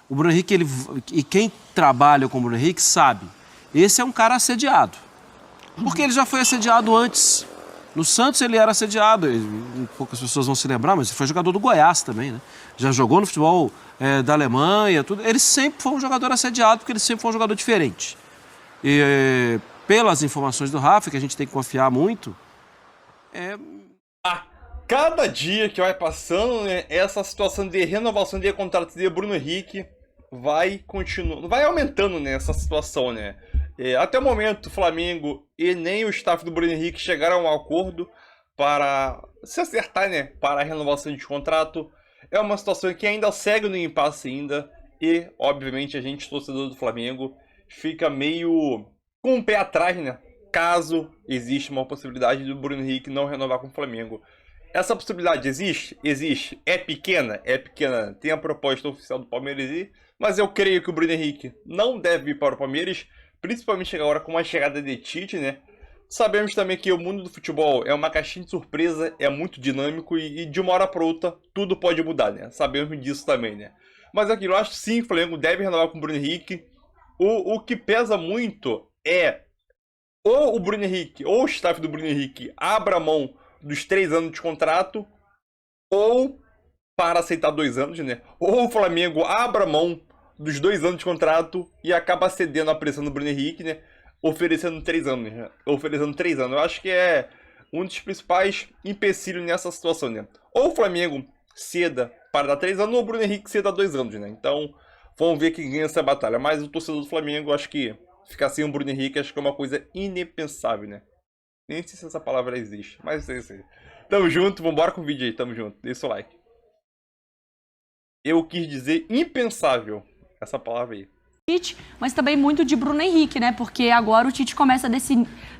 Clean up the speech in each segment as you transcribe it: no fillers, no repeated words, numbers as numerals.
O Bruno Henrique, e quem trabalha com o Bruno Henrique sabe, esse é um cara assediado. Porque ele já foi assediado antes. No Santos ele era assediado, poucas pessoas vão se lembrar, mas ele foi jogador do Goiás também, né? Já jogou no futebol da Alemanha, tudo. Ele sempre foi um jogador assediado, porque ele sempre foi um jogador diferente. E pelas informações do Rafa, que a gente tem que confiar muito, A cada dia que vai passando, né, essa situação de renovação de contrato de Bruno Henrique vai aumentando, né, essa situação, né? Até o momento, o Flamengo e nem o staff do Bruno Henrique chegaram a um acordo para se acertar, né, para a renovação de contrato. É uma situação que ainda segue no impasse ainda e, obviamente, a gente, torcedor do Flamengo, fica meio com o pé atrás, né, caso exista uma possibilidade do Bruno Henrique não renovar com o Flamengo. Essa possibilidade existe? Existe. É pequena? É pequena. Tem a proposta oficial do Palmeiras, mas eu creio que o Bruno Henrique não deve ir para o Palmeiras, principalmente agora com a chegada de Tite, né? Sabemos também que o mundo do futebol é uma caixinha de surpresa, é muito dinâmico e de uma hora para outra tudo pode mudar, né? Sabemos disso também, né? Mas aquilo, eu acho que sim, o Flamengo deve renovar com o Bruno Henrique. O que pesa muito é ou o Bruno Henrique, ou o staff do Bruno Henrique abra mão dos 3 anos de contrato, ou para aceitar 2 anos, né? Ou o Flamengo abra mão dos 2 anos de contrato e acaba cedendo a pressão do Bruno Henrique, né? Oferecendo 3 anos, né? Oferecendo 3 anos. Eu acho que é um dos principais empecilhos nessa situação, né? Ou o Flamengo ceda para dar 3 anos, ou o Bruno Henrique ceda 2 anos, né? Então, vamos ver quem ganha essa batalha. Mas o torcedor do Flamengo, acho que ficar sem o Bruno Henrique, acho que é uma coisa inimpensável, né? Nem sei se essa palavra existe, mas sei. Tamo junto, vambora com o vídeo aí, tamo junto. Deixa o like. Eu quis dizer impensável essa palavra aí. Tite, mas também muito de Bruno Henrique, né? Porque agora o Tite começa a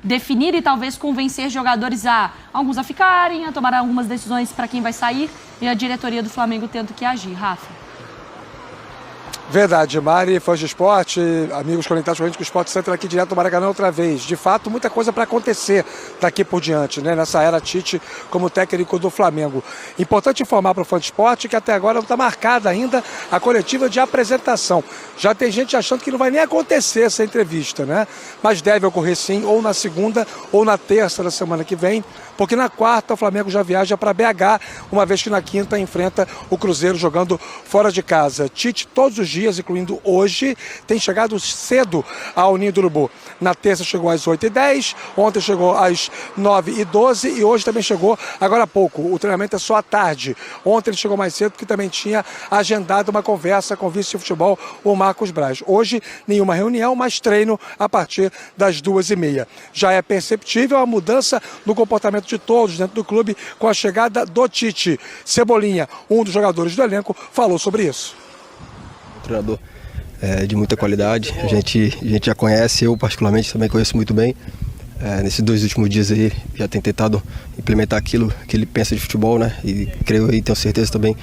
definir e talvez convencer jogadores alguns a ficarem, a tomar algumas decisões para quem vai sair e a diretoria do Flamengo tendo que agir. Rafa. Verdade, Mari, fãs de esporte, amigos conectados com a gente, que o Esporte Center aqui direto do Maracanã outra vez. De fato, muita coisa para acontecer daqui por diante, né? Nessa era Tite como técnico do Flamengo. Importante informar para o fã de esporte que até agora não está marcada ainda a coletiva de apresentação. Já tem gente achando que não vai nem acontecer essa entrevista, né? Mas deve ocorrer sim, ou na segunda ou na terça da semana que vem, porque na quarta o Flamengo já viaja para BH, uma vez que na quinta enfrenta o Cruzeiro jogando fora de casa. Tite, todos os dias, incluindo hoje, tem chegado cedo ao Ninho do Urubu. Na terça chegou às 8h10, ontem chegou às 9h12 e hoje também chegou agora há pouco. O treinamento é só à tarde. Ontem ele chegou mais cedo porque também tinha agendado uma conversa com o vice de futebol, o Marcos Braz. Hoje, nenhuma reunião, mas treino a partir das 2h30. Já é perceptível a mudança no comportamento de todos dentro do clube com a chegada do Tite. Cebolinha, um dos jogadores do elenco, falou sobre isso. Treinador de muita qualidade, a gente já conhece, eu particularmente também conheço muito bem. Nesses 2 últimos dias aí já tem tentado implementar aquilo que ele pensa de futebol, né? E creio e tenho certeza também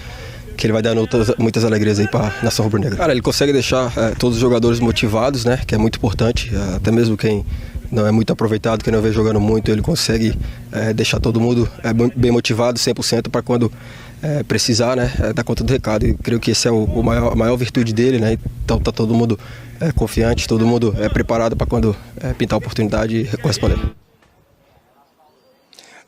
que ele vai dar muitas alegrias aí para a nação rubro-negra. Cara, ele consegue deixar todos os jogadores motivados, né? Que é muito importante, até mesmo quem não é muito aproveitado, quem não vem jogando muito, ele consegue deixar todo mundo bem motivado 100% para quando precisar, né, dar conta do recado. E creio que esse é a maior virtude dele, né? Então tá todo mundo confiante, todo mundo preparado para quando pintar a oportunidade corresponder.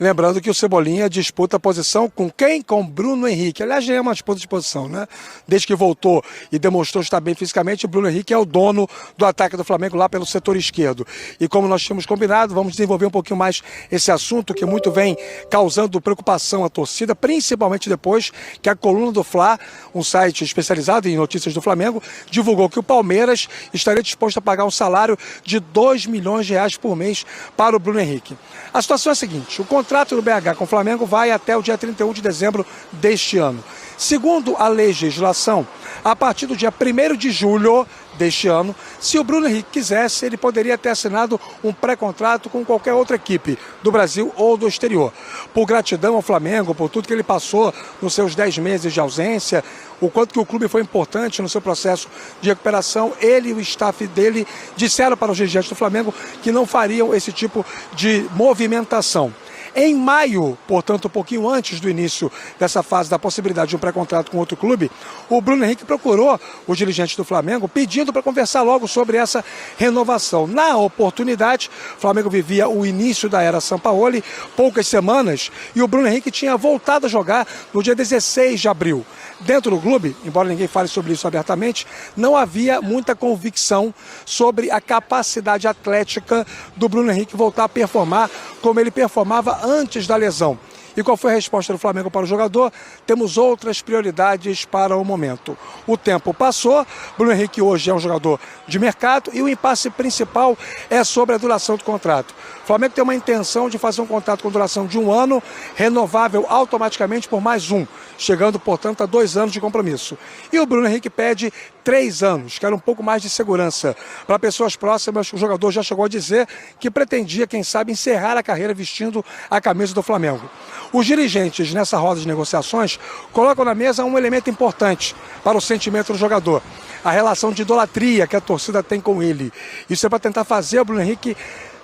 Lembrando que o Cebolinha disputa a posição com quem? Com Bruno Henrique. Aliás, já é uma disputa de posição, né? Desde que voltou e demonstrou estar bem fisicamente, o Bruno Henrique é o dono do ataque do Flamengo lá pelo setor esquerdo. E como nós tínhamos combinado, vamos desenvolver um pouquinho mais esse assunto que muito vem causando preocupação à torcida, principalmente depois que a Coluna do Fla, um site especializado em notícias do Flamengo, divulgou que o Palmeiras estaria disposto a pagar um salário de R$2 milhões por mês para o Bruno Henrique. A situação é a seguinte: o contrato do BH com o Flamengo vai até o dia 31 de dezembro deste ano. Segundo a legislação, a partir do dia 1º de julho deste ano, se o Bruno Henrique quisesse, ele poderia ter assinado um pré-contrato com qualquer outra equipe do Brasil ou do exterior. Por gratidão ao Flamengo, por tudo que ele passou nos seus 10 meses de ausência, o quanto que o clube foi importante no seu processo de recuperação, ele e o staff dele disseram para os dirigentes do Flamengo que não fariam esse tipo de movimentação. Em maio, portanto, um pouquinho antes do início dessa fase da possibilidade de um pré-contrato com outro clube, o Bruno Henrique procurou os dirigentes do Flamengo pedindo para conversar logo sobre essa renovação. Na oportunidade, o Flamengo vivia o início da era Sampaoli, poucas semanas, e o Bruno Henrique tinha voltado a jogar no dia 16 de abril. Dentro do clube, embora ninguém fale sobre isso abertamente, não havia muita convicção sobre a capacidade atlética do Bruno Henrique voltar a performar como ele performava antes da lesão. E qual foi a resposta do Flamengo para o jogador? Temos outras prioridades para o momento. O tempo passou, Bruno Henrique hoje é um jogador de mercado e o impasse principal é sobre a duração do contrato. O Flamengo tem uma intenção de fazer um contrato com duração de 1 ano, renovável automaticamente por mais um, chegando, portanto, a 2 anos de compromisso. E o Bruno Henrique pede 3 anos, quer um pouco mais de segurança. Para pessoas próximas, o jogador já chegou a dizer que pretendia, quem sabe, encerrar a carreira vestindo a camisa do Flamengo. Os dirigentes, nessa roda de negociações, colocam na mesa um elemento importante para o sentimento do jogador: a relação de idolatria que a torcida tem com ele. Isso é para tentar fazer o Bruno Henrique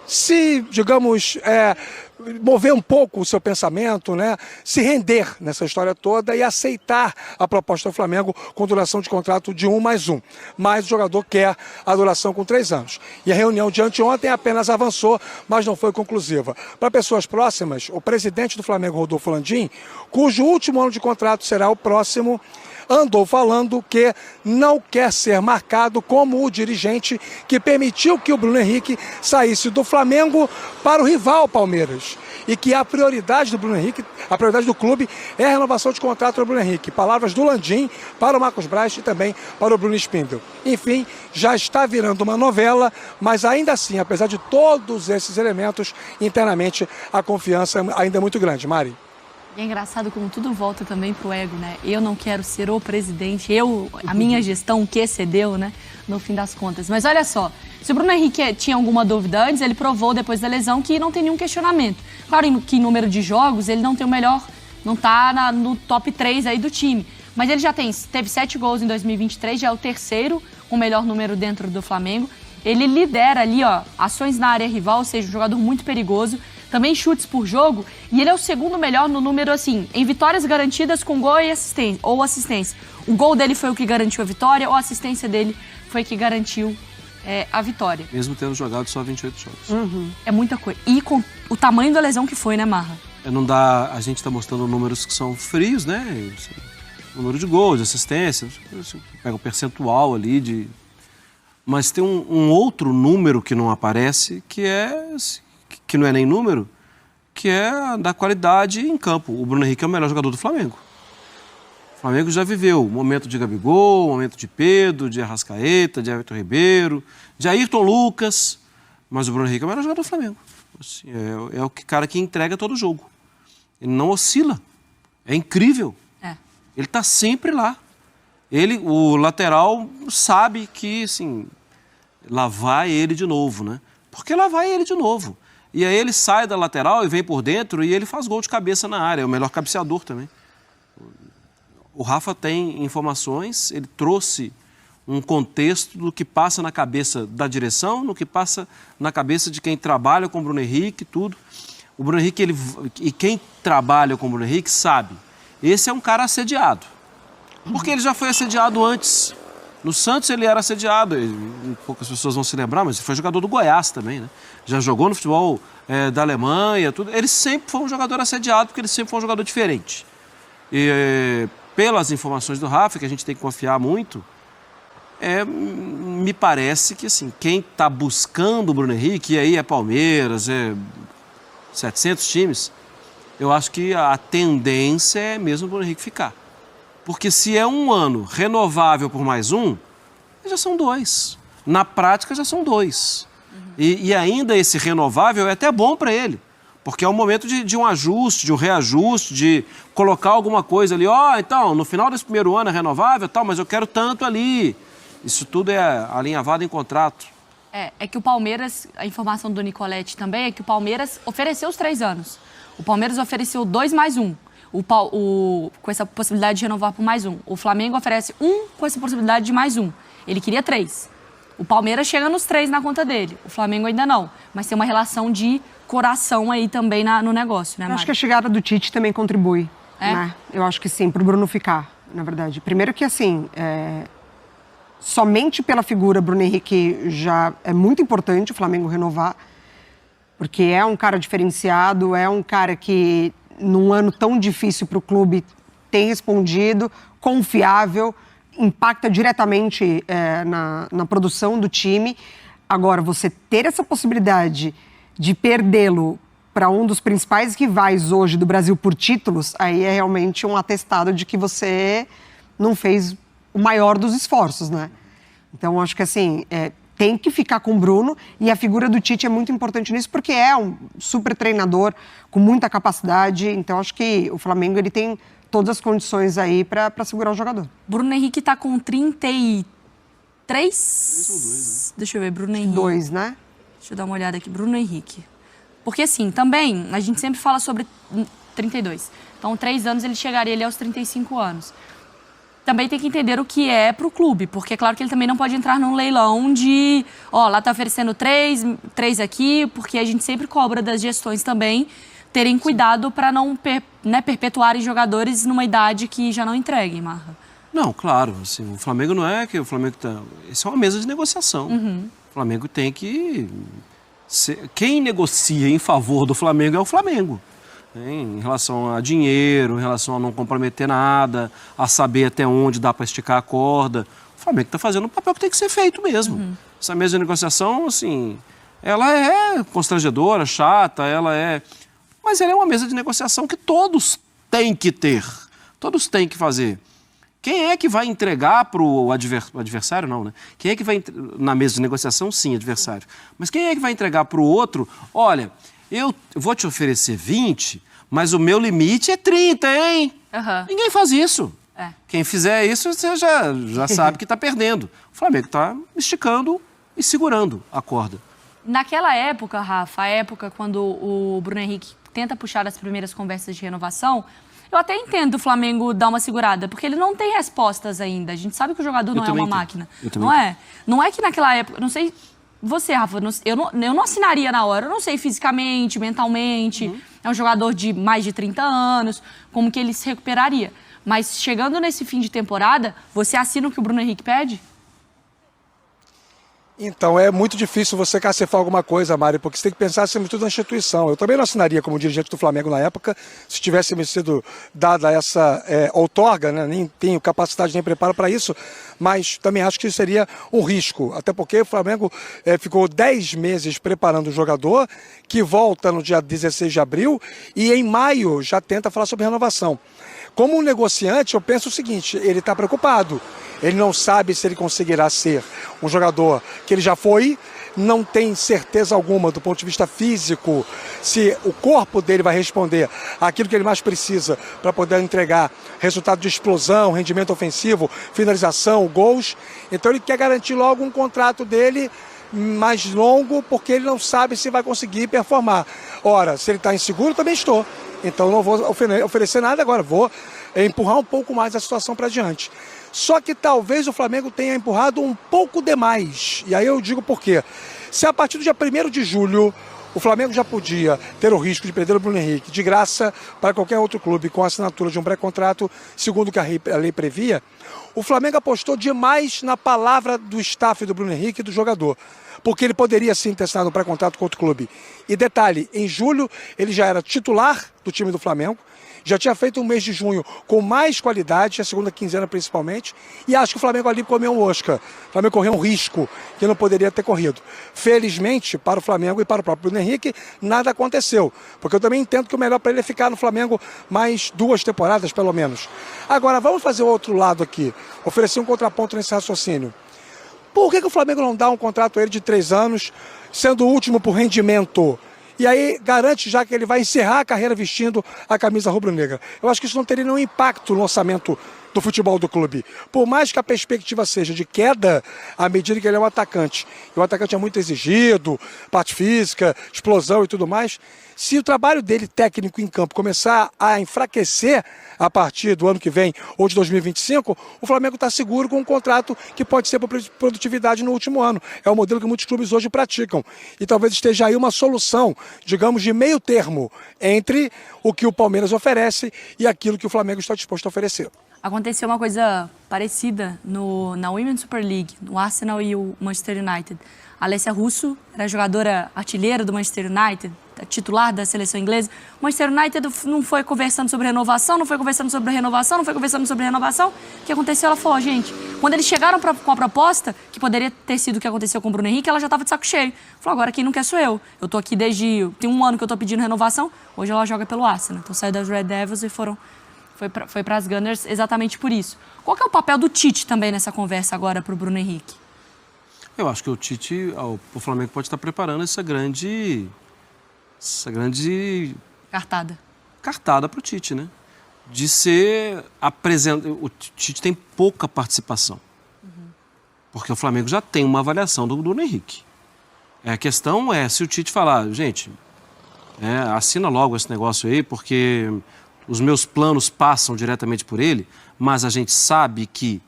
se, digamos, mover um pouco o seu pensamento, né? Se render nessa história toda e aceitar a proposta do Flamengo com duração de contrato de 1 mais 1. Mas o jogador quer a duração com 3 anos. E a reunião de anteontem apenas avançou, mas não foi conclusiva. Para pessoas próximas, o presidente do Flamengo, Rodolfo Landim, cujo último ano de contrato será o próximo, andou falando que não quer ser marcado como o dirigente que permitiu que o Bruno Henrique saísse do Flamengo para o rival Palmeiras. E que a prioridade do Bruno Henrique, a prioridade do clube é a renovação de contrato do Bruno Henrique. Palavras do Landim para o Marcos Braz e também para o Bruno Spindel. Enfim, já está virando uma novela, mas ainda assim, apesar de todos esses elementos, internamente a confiança ainda é muito grande. Mari? E é engraçado como tudo volta também pro ego, né? Eu não quero ser o presidente, a minha gestão que excedeu, né? No fim das contas. Mas olha só, se o Bruno Henrique tinha alguma dúvida antes, ele provou depois da lesão que não tem nenhum questionamento. Claro que em número de jogos ele não tem o melhor, não tá no top 3 aí do time. Mas ele já teve 7 gols em 2023, já é o terceiro com o melhor número dentro do Flamengo. Ele lidera ali, ó, ações na área rival, ou seja, um jogador muito perigoso. Também chutes por jogo, e ele é o segundo melhor no número, assim, em vitórias garantidas com gol e assistência. O gol dele foi o que garantiu a vitória, ou a assistência dele foi que garantiu a vitória. Mesmo tendo jogado só 28 jogos. É muita coisa. E com o tamanho da lesão que foi, né, Marra? Não dá, a gente está mostrando números que são frios, né? Número de gols, de assistência, pega o percentual ali de... Mas tem um outro número que não aparece, que não é nem número, que é da qualidade em campo. O Bruno Henrique é o melhor jogador do Flamengo. O Flamengo já viveu o momento de Gabigol, o momento de Pedro, de Arrascaeta, de Everton Ribeiro, de Ayrton Lucas, mas o Bruno Henrique é o melhor jogador do Flamengo. Assim, é o cara que entrega todo o jogo. Ele não oscila. É incrível. Ele está sempre lá. O lateral, sabe que, assim, lá vai ele de novo, né? Porque lá vai ele de novo. E aí ele sai da lateral e vem por dentro e ele faz gol de cabeça na área. É o melhor cabeceador também. O Rafa tem informações, ele trouxe um contexto do que passa na cabeça da direção, no que passa na cabeça de quem trabalha com o Bruno Henrique, tudo. O Bruno Henrique, e quem trabalha com o Bruno Henrique sabe, esse é um cara assediado. Porque ele já foi assediado antes. No Santos ele era assediado, poucas pessoas vão se lembrar, mas ele foi jogador do Goiás também, né? Já jogou no futebol da Alemanha, tudo. Ele sempre foi um jogador assediado, porque ele sempre foi um jogador diferente. E pelas informações do Rafa, que a gente tem que confiar muito, me parece que, assim, quem está buscando o Bruno Henrique, e aí é Palmeiras, 700 times, eu acho que a tendência é mesmo o Bruno Henrique ficar. Porque se é 1 ano renovável por mais um, já são 2. Na prática, já são 2. E ainda esse renovável é até bom para ele. Porque é um momento de um ajuste, de um reajuste, de colocar alguma coisa ali. Então, no final desse primeiro ano é renovável, tal, mas eu quero tanto ali. Isso tudo é alinhavado em contrato. É que o Palmeiras, a informação do Nicoletti também, é que o Palmeiras ofereceu os 3 anos. O Palmeiras ofereceu 2 mais 1. Com essa possibilidade de renovar por mais um. O Flamengo oferece 1 com essa possibilidade de mais 1. Ele queria 3. O Palmeiras chega nos 3 na conta dele, o Flamengo ainda não. Mas tem uma relação de coração aí também no negócio, né, Eu Mari? acho que a chegada do Tite também contribui, É? né? Eu acho que sim, pro Bruno ficar, na verdade. Primeiro que, assim, somente pela figura Bruno Henrique já é muito importante o Flamengo renovar, porque é um cara diferenciado, é um cara que, num ano tão difícil para o clube, tem respondido, confiável, impacta diretamente na produção do time. Agora, você ter essa possibilidade de perdê-lo para um dos principais rivais hoje do Brasil por títulos, aí é realmente um atestado de que você não fez o maior dos esforços, né? Então, acho que assim, tem que ficar com o Bruno, e a figura do Tite é muito importante nisso, porque é um super treinador com muita capacidade. Então, acho que o Flamengo ele tem todas as condições aí para segurar o jogador. Bruno Henrique tá com 33? 3 ou 2, né? Deixa eu ver, Bruno Henrique. 2, né? Deixa eu dar uma olhada aqui, Bruno Henrique. Porque assim, também, a gente sempre fala sobre 32. Então, 3 anos ele chegaria ali aos 35 anos. Também tem que entender o que é pro clube, porque é claro que ele também não pode entrar num leilão de, lá tá oferecendo 3 aqui, porque a gente sempre cobra das gestões também terem cuidado para não perpetuarem jogadores numa idade que já não entreguem, Marra. Não, claro, assim, o Flamengo não é que o Flamengo tá... Isso é uma mesa de negociação. O Flamengo tem que... Quem negocia em favor do Flamengo é o Flamengo. Em relação a dinheiro, em relação a não comprometer nada, a saber até onde dá para esticar a corda. O Flamengo está fazendo o papel que tem que ser feito mesmo. Essa mesa de negociação, assim, ela é constrangedora, chata, mas ela é uma mesa de negociação que todos têm que ter. Todos têm que fazer. Quem é que vai entregar para o adversário? Não, né? Quem é que vai... Na mesa de negociação, sim, adversário. Mas quem é que vai entregar para o outro? Olha, eu vou te oferecer 20, mas o meu limite é 30, hein? Ninguém faz isso. Quem fizer isso, você já sabe que está perdendo. O Flamengo está esticando e segurando a corda. Naquela época, Rafa, a época quando o Bruno Henrique tenta puxar as primeiras conversas de renovação, eu até entendo o Flamengo dar uma segurada, porque ele não tem respostas ainda. A gente sabe que o jogador não é uma máquina. Não é? Não é que naquela época... Não sei você, Rafa, eu não assinaria na hora. Eu não sei fisicamente, mentalmente. É um jogador de mais de 30 anos. Como que ele se recuperaria? Mas chegando nesse fim de temporada, você assina o que o Bruno Henrique pede? Então, é muito difícil você cacifar alguma coisa, Mário, porque você tem que pensar acima de tudo na instituição. Eu também não assinaria como dirigente do Flamengo na época, se tivesse me sido dada essa outorga, né? Nem tenho capacidade nem preparo para isso, mas também acho que seria um risco, até porque o Flamengo ficou 10 meses preparando o jogador, que volta no dia 16 de abril, e em maio já tenta falar sobre renovação. Como um negociante, eu penso o seguinte, ele está preocupado. Ele não sabe se ele conseguirá ser um jogador que ele já foi, não tem certeza alguma do ponto de vista físico, se o corpo dele vai responder àquilo que ele mais precisa para poder entregar resultado de explosão, rendimento ofensivo, finalização, gols. Então ele quer garantir logo um contrato dele mais longo, porque ele não sabe se vai conseguir performar. Ora, se ele está inseguro, também estou. Então não vou oferecer nada agora, vou empurrar um pouco mais a situação para diante. Só que talvez o Flamengo tenha empurrado um pouco demais. E aí eu digo por quê. Se a partir do dia 1º de julho o Flamengo já podia ter o risco de perder o Bruno Henrique de graça para qualquer outro clube com a assinatura de um pré-contrato, segundo o que a lei previa, o Flamengo apostou demais na palavra do staff do Bruno Henrique e do jogador. Porque ele poderia sim ter assinado um pré-contrato com outro clube. E detalhe, em julho ele já era titular do time do Flamengo, já tinha feito um mês de junho com mais qualidade, a segunda quinzena principalmente, e acho que o Flamengo ali comeu um osca. O Flamengo correu um risco que não poderia ter corrido. Felizmente, para o Flamengo e para o próprio Bruno Henrique, nada aconteceu. Porque eu também entendo que o melhor para ele é ficar no Flamengo mais 2 temporadas, pelo menos. Agora, vamos fazer o outro lado aqui, oferecer um contraponto nesse raciocínio. Por que o Flamengo não dá um contrato a ele de 3 anos, sendo o último por rendimento? E aí garante já que ele vai encerrar a carreira vestindo a camisa rubro-negra. Eu acho que isso não teria nenhum impacto no orçamento do futebol do clube. Por mais que a perspectiva seja de queda, à medida que ele é um atacante, e o atacante é muito exigido, parte física, explosão e tudo mais, se o trabalho dele técnico em campo começar a enfraquecer a partir do ano que vem ou de 2025, o Flamengo está seguro com um contrato que pode ser por produtividade no último ano. É o modelo que muitos clubes hoje praticam. E talvez esteja aí uma solução, digamos, de meio termo entre o que o Palmeiras oferece e aquilo que o Flamengo está disposto a oferecer. Aconteceu uma coisa parecida na Women's Super League, no Arsenal e o Manchester United. A Alessia Russo era jogadora artilheira do Manchester United, titular da seleção inglesa. O Manchester United não foi conversando sobre renovação, não foi conversando sobre renovação, não foi conversando sobre renovação. O que aconteceu? Ela falou, gente, quando eles chegaram com a proposta, que poderia ter sido o que aconteceu com o Bruno Henrique, ela já estava de saco cheio. Falou, agora quem não quer sou eu. Eu tô aqui tem um ano que eu tô pedindo renovação, hoje ela joga pelo Arsenal. Então saiu das Red Devils e foi para as Gunners exatamente por isso. Qual que é o papel do Tite também nessa conversa agora para o Bruno Henrique? Eu acho que o Tite, o Flamengo pode estar preparando essa grande cartada para o Tite, né? De ser o Tite tem pouca participação. Porque o Flamengo já tem uma avaliação do Bruno Henrique. A questão é se o Tite falar, gente, assina logo esse negócio aí, porque os meus planos passam diretamente por ele, mas a gente sabe que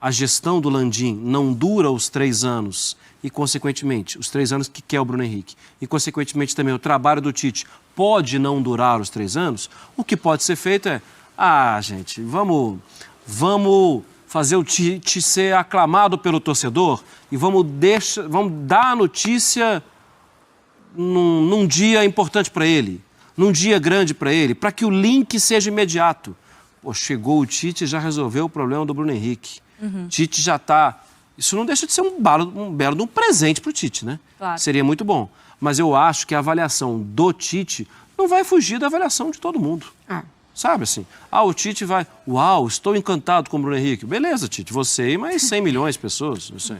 a gestão do Landim não dura os 3 anos e, consequentemente, os 3 anos que quer o Bruno Henrique, e, consequentemente, também o trabalho do Tite pode não durar os 3 anos, o que pode ser feito é, gente, vamos fazer o Tite ser aclamado pelo torcedor e vamos dar a notícia num dia importante para ele, num dia grande para ele, para que o link seja imediato. Pô, chegou o Tite e já resolveu o problema do Bruno Henrique. Tite já está... Isso não deixa de ser um belo de um presente para o Tite, né? Claro. Seria muito bom. Mas eu acho que a avaliação do Tite não vai fugir da avaliação de todo mundo. Sabe assim? O Tite vai... Uau, estou encantado com o Bruno Henrique. Beleza, Tite, você e mais 100 milhões de pessoas. Não sei.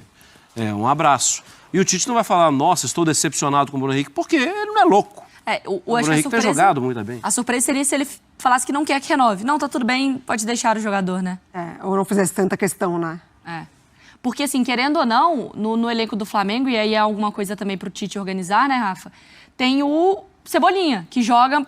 Um abraço. E o Tite não vai falar, nossa, estou decepcionado com o Bruno Henrique, porque ele não é louco. O Bruno Henrique tem jogado muito bem. A surpresa seria se ele falasse que não quer que renove. Não, tá tudo bem, pode deixar o jogador, né? Ou não fizesse tanta questão, né? Porque, assim, querendo ou não, no elenco do Flamengo, e aí é alguma coisa também pro Tite organizar, né, Rafa? Tem o Cebolinha, que joga,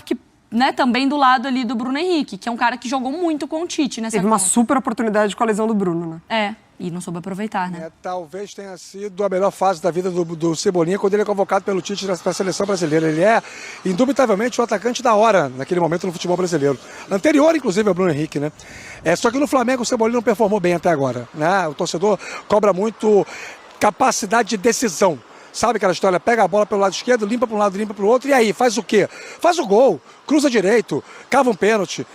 né, também do lado ali do Bruno Henrique, que é um cara que jogou muito com o Tite nessa Teve uma super oportunidade com a lesão do Bruno, né? E não soube aproveitar, né? Talvez tenha sido a melhor fase da vida do Cebolinha quando ele é convocado pelo Tite para a seleção brasileira. Ele é, indubitavelmente, o atacante da hora naquele momento no futebol brasileiro. Anterior, inclusive, ao Bruno Henrique, né? Só que no Flamengo o Cebolinha não performou bem até agora, né? O torcedor cobra muito capacidade de decisão. Sabe aquela história? Pega a bola pelo lado esquerdo, limpa para um lado, limpa para o outro, e aí, faz o quê? Faz o gol, cruza direito, cava um pênalti.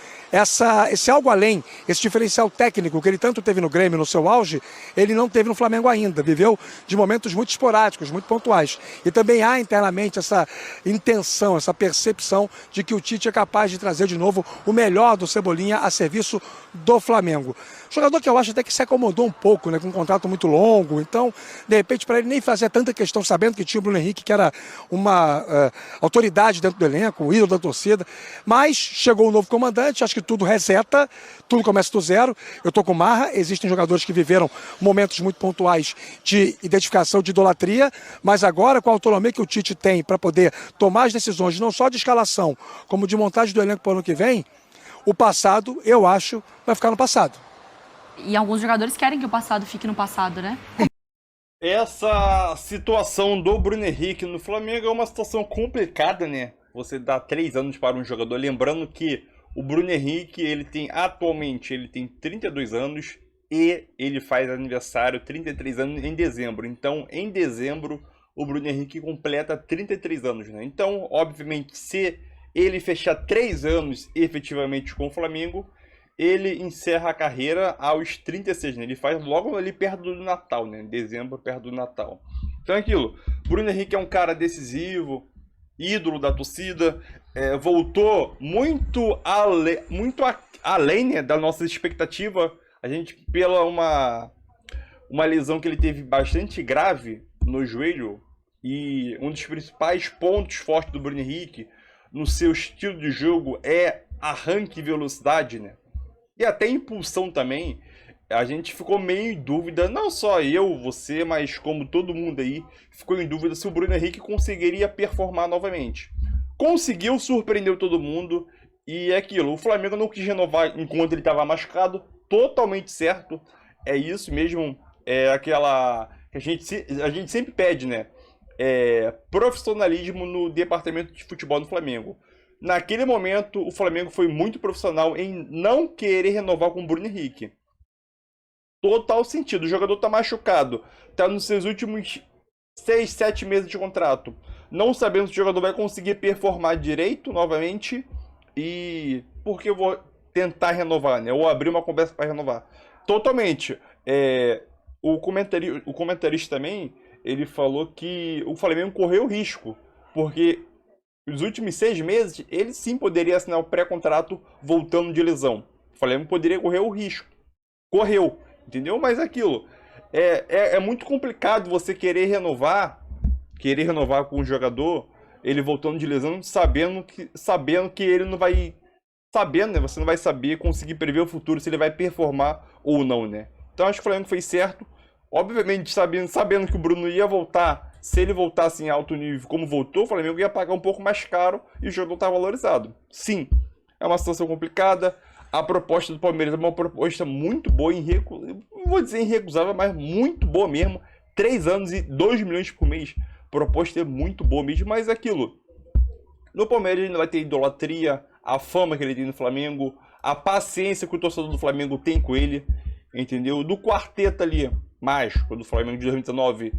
Esse algo além, esse diferencial técnico que ele tanto teve no Grêmio, no seu auge, ele não teve no Flamengo ainda. Viveu de momentos muito esporádicos, muito pontuais. E também há internamente essa intenção, essa percepção de que o Tite é capaz de trazer de novo o melhor do Cebolinha a serviço do Flamengo. Jogador que eu acho até que se acomodou um pouco, né, com um contrato muito longo. Então, de repente, para ele nem fazer tanta questão, sabendo que tinha o Bruno Henrique, que era uma autoridade dentro do elenco, um ídolo da torcida. Mas chegou um novo comandante, acho que tudo reseta, tudo começa do zero. Eu estou com Marra, existem jogadores que viveram momentos muito pontuais de identificação, de idolatria, mas agora, com a autonomia que o Tite tem para poder tomar as decisões, não só de escalação, como de montagem do elenco para o ano que vem, o passado, eu acho, vai ficar no passado. E alguns jogadores querem que o passado fique no passado, né? Essa situação do Bruno Henrique no Flamengo é uma situação complicada, né? Você dá 3 anos para um jogador, lembrando que o Bruno Henrique, atualmente, ele tem 32 anos e ele faz aniversário 33 anos em dezembro. Então, em dezembro, o Bruno Henrique completa 33 anos, né? Então, obviamente, se ele fechar 3 anos efetivamente com o Flamengo, ele encerra a carreira aos 36, né? Ele faz logo ali perto do Natal, né? Em dezembro, perto do Natal. Então é aquilo. Bruno Henrique é um cara decisivo, ídolo da torcida, voltou muito além, né, da nossa expectativa. A gente, pela uma lesão que ele teve bastante grave no joelho, e um dos principais pontos fortes do Bruno Henrique no seu estilo de jogo é arranque e velocidade, né? e até impulsão também, a gente ficou meio em dúvida, não só eu, você, mas como todo mundo aí, ficou em dúvida se o Bruno Henrique conseguiria performar novamente. Conseguiu, surpreendeu todo mundo, e é aquilo, o Flamengo não quis renovar enquanto ele estava machucado, totalmente certo, é isso mesmo, é aquela que a gente sempre pede, né? Profissionalismo no departamento de futebol do Flamengo. Naquele momento, o Flamengo foi muito profissional em não querer renovar com o Bruno Henrique. Total sentido. O jogador tá machucado. Tá nos seus últimos 6, 7 meses de contrato. Não sabendo se o jogador vai conseguir performar direito novamente. E por que eu vou tentar renovar, né? Ou abrir uma conversa para renovar. Totalmente. O comentarista também, ele falou que o Flamengo correu risco. Porque nos últimos 6 meses, ele sim poderia assinar o pré-contrato voltando de lesão. O Flamengo poderia correr o risco. Correu. Entendeu? Mas aquilo, é muito complicado você querer renovar com o jogador, ele voltando de lesão, sabendo que ele não vai, sabendo, né? Você não vai saber, conseguir prever o futuro, se ele vai performar ou não, né? Então acho que o Flamengo fez certo, obviamente sabendo que o Bruno ia voltar, se ele voltasse em alto nível como voltou, o Flamengo ia pagar um pouco mais caro e o jogador tá valorizado. Sim, é uma situação complicada. A proposta do Palmeiras é uma proposta muito boa, não vou dizer irrecusável, mas muito boa mesmo. 3 anos e 2 milhões por mês. A proposta é muito boa mesmo, mas é aquilo. No Palmeiras ele vai ter idolatria, a fama que ele tem no Flamengo, a paciência que o torcedor do Flamengo tem com ele, entendeu? Do quarteto ali, mágico do Flamengo de 2019,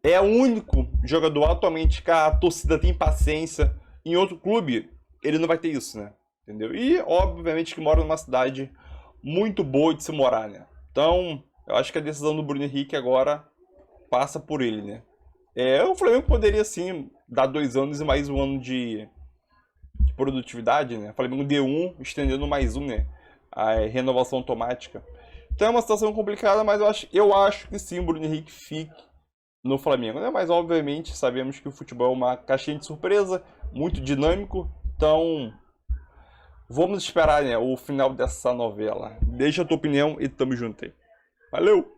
é o único jogador atualmente que a torcida tem paciência. Em outro clube, ele não vai ter isso, né? Entendeu? E, obviamente, que mora numa cidade muito boa de se morar, né? Então, eu acho que a decisão do Bruno Henrique agora passa por ele, né? O Flamengo poderia, sim, dar 2 anos e mais 1 ano de produtividade, né? O Flamengo deu 1, estendendo mais 1, né? A renovação automática. Então é uma situação complicada, mas eu acho que sim, o Bruno Henrique fique no Flamengo, né? Mas, obviamente, sabemos que o futebol é uma caixinha de surpresa, muito dinâmico, então... Vamos esperar, né, o final dessa novela. Deixa a tua opinião e tamo junto aí. Valeu!